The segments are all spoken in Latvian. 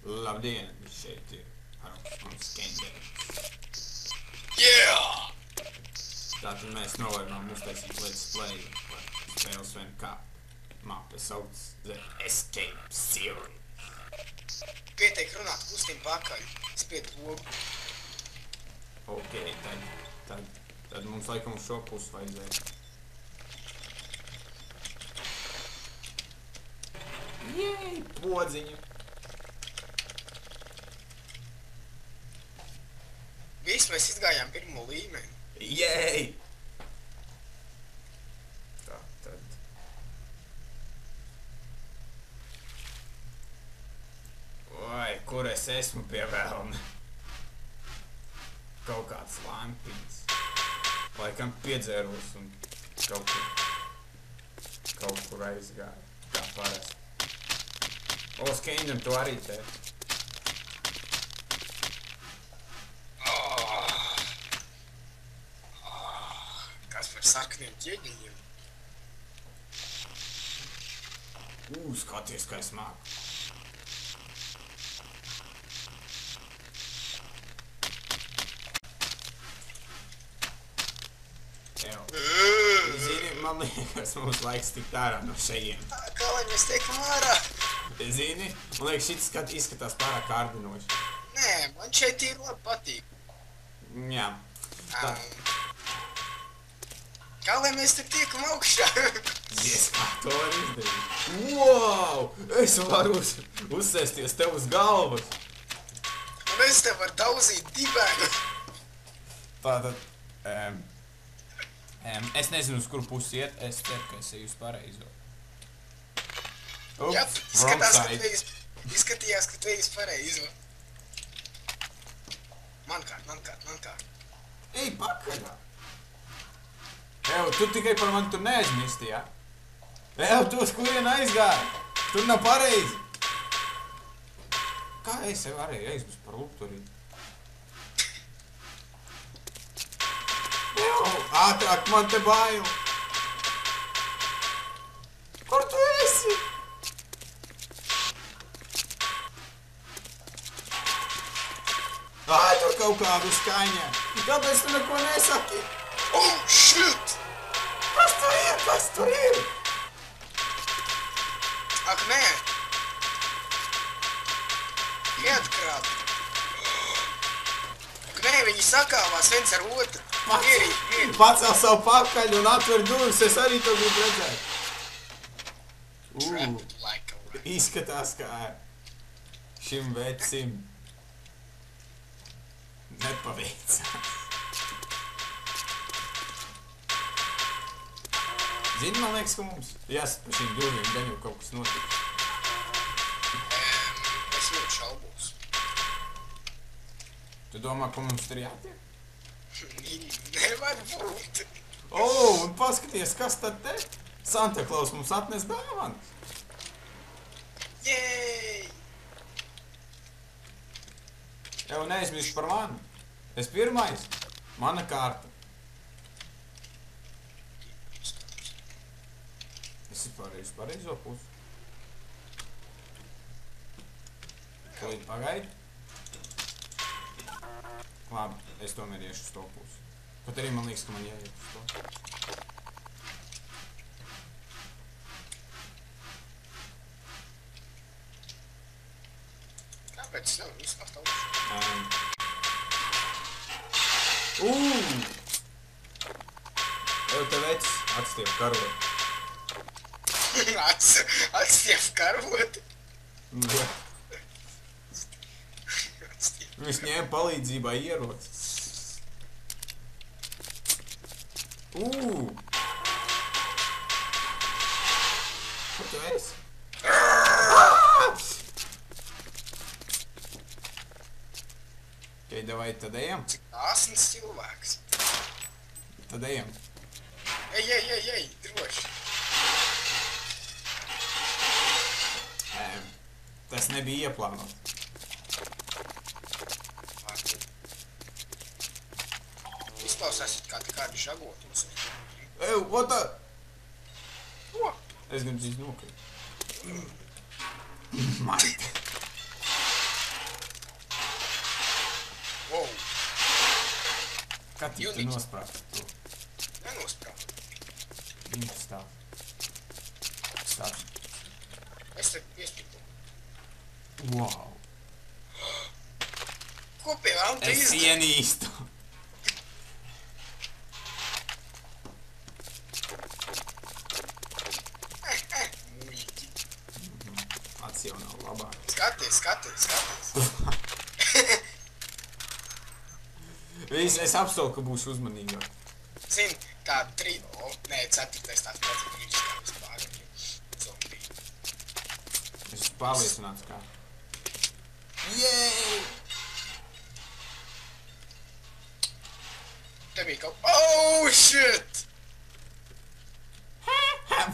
Labdien, šeit ir Haroks un Skenderis. Yeah! Tātad mēs nolēmām uztaisīt Let's Play par spēles vien kā mapa sauc The Escape Series. Pietiek runāt, kustīm pakaļ, spied logu. Ok, tad mums laikam uz šo pusi vajadzēja. Jej, podziņu! Viss, mēs izgājām pirmo līmeni. Jej! Tā, tad. Vai, kur es esmu pie vēlna? Kaut kāds lampiņas. Laikam piedzēros un kaut kur aizgāju. Kā parasti. O, Skendam, tu arī te. Kas par sarkaniem ķieģeļiem? Skaties, kā es māku. Zini, man liekas, mums laiks tikt ārā no šejiem. Kā lai mēs tiekam ārā? Zini, man liekas, šis izskatās pārāk kārdinoši. Nē, man šeit ir labi patīk. Jā. Tā. Kā lai mēs te tiekam augšā? Diez, kā to var izdarīt. Wow! Es varu uzsēsties tev uz galvas. Un es te varu tauzīt dibēnu. Tātad, es nezinu, uz kuru pusi iet, es ceru, ka es eju uz pareizo. Jā, izskatījās, ka tu eji uz pareizo. Man kārt. Ej, pakaļā! Tu tikai par mani tur neaizmirsti, jā? Tu uz kurien aizgāji? Tur nav pareizi. Kā es jau varēju aizmirst par lukturīti? Ātrāk, man te bail! Kur tu esi? Tur kaut kādu skaņā. Kāpēc tu neko nesaki? Oh, shit! Kas tur ir? Ak, nē! Ietkrābi! Ak, nē, viņi sakāvās viens ar otru. Mierīgi. Pacēl savu pakaļ un atver durvis, es arī to gribu redzēt. Izskatās, kā šim vecim nepaveicās. Zini, man liekas, ka mums jāsat pa šīm durvīm, gan jau kaut kas notiks. Es ļoti šaubos. Tu domā, ka mums tur jātiek? Nevar būt. Un paskaties, kas tad te? Santa Claus mums atnes dāvanas. Jej! Jau neaizmirst par mani. Es pirmais. Mana kārta. Es ir pareizo pusi. Tūlīt pagaidi. Labi, es tomēr iešu uz to pusi. Pat arī man liekas, ka man jāiet uz to. Kāpēc es nevaru uzkāpt augšā? Te vecs atstiep karoti. Atstiep karoti? Jā. Viņš ņēma palīdzībā ierocis. Kur tu esi? Ok, davai, tad ejam. Cik asins cilvēks. Tad ejam. Ej, droši. Tas nebija ieplānot. Izklausās kādi žagotos. What the? Ko? Es gan dzīvi nokrīt. Maite. Katīt, tu nosprāti to. Nenosprāti. Viņš stāv. Stāv. Es te piespītu. Wow. Ko pie vēl tu Es izdari? ienīstu. Muļķi. Acis jau nav labāk. Skaties. Viss, es apstolu, ka būšu uzmanīgāk. Zini, tā 3... Nē, 4. tāds pats brīdis, kā vispār. Zombiju. Es esmu pārliecināts, kā. Jej! Te bija kaut... Oh, shit!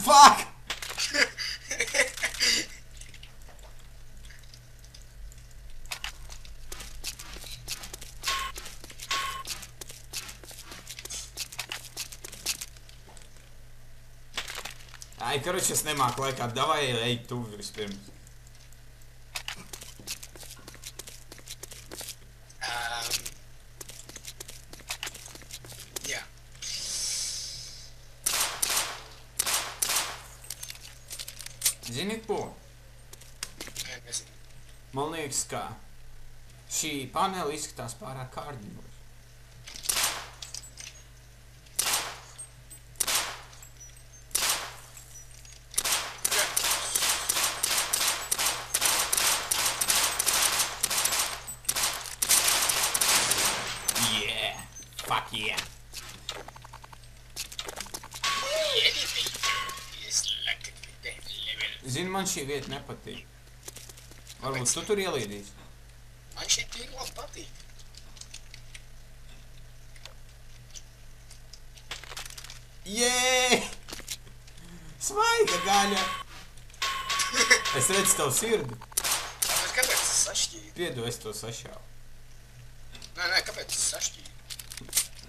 Fuck! Ai, karoči, es nemāku laikā. Davai, ej tu vispirms. Jā. Zini ko? Nē, nezinu. Man liekas, ka šī panela izskatās pārāk kārģinoši. Yeah! Fuck yeah! Zini, man šī vieta nepatīk. Varbūt tu tur ielīdīsi. Man šī tīri labi patīk. Jēj! Svaiga gaļa! Es redzu tavu sirdi. Bet kāpēc tas sašķīdi? Piedu, es to sašāvu. Nē, kāpēc tas sašķīdi?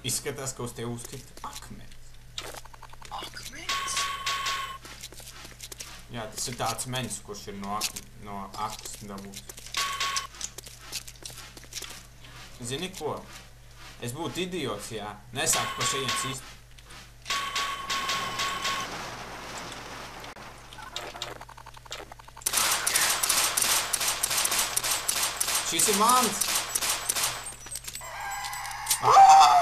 Izskatās, ka uz tevi uzkrita akmens. Akmens? Jā, tas ir tāds menis, kurš ir no akmes dabūts. Zini ko? Es būtu idiots, jā. Nesāku pa šajienes īsti. Šis ir mans! Wow!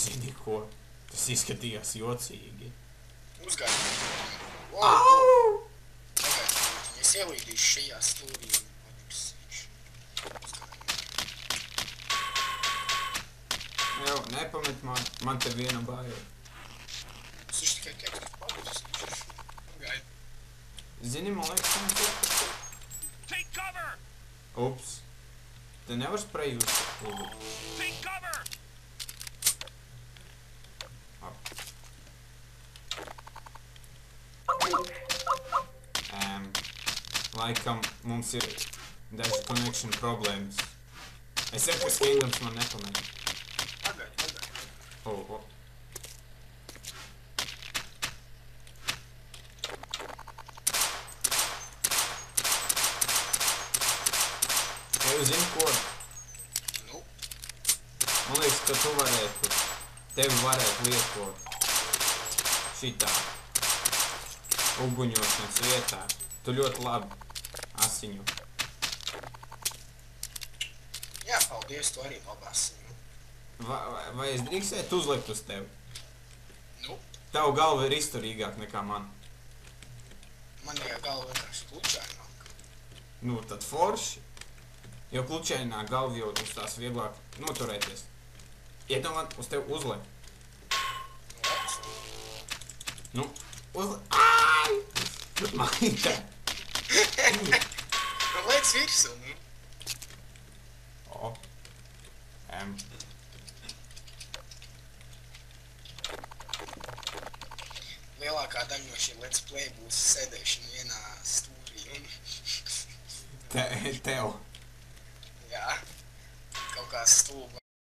Zini ko? Tas izskatījās jocīgi. Uzgāju. Au! Es ielīdīšu šajā stūrī un padursīšu. Uzgāju. Jau, nepamet man te viena baila. Es viņš tikai teiks, ka padursīšu. Uzgāju. Zini, man liekas, man te... Take cover! Ups. Te nevar spreju uz... Take cover! Laikam mums ir daži connection problēmas. Es ceru, ka Kingdoms man nepamet. Pagaid. Tev zini ko? Nu, Man liekas, ka tevi varētu lietot šitā uguņošanas vietā. Tu ļoti labi asiņo. jā, paldies, tu arī labi asiņo. Vai es drīkstētu uzlikt uz tevi? Nu, Tavu galva ir izturīgāk nekā man. man jau galva vienkārši klučaināk. Nu, tad forši. Jo klučainā galva jau uz tās vieglāk noturēties. Iedomāt uz tevi uzlikt. Nu, uzlikt. Ai! Maita! Man lēc virsū, nu. O. Lielākā daļa no šī let's play būs sēdēšana vienā stūrī un... Tev. jā, kaut kā stulba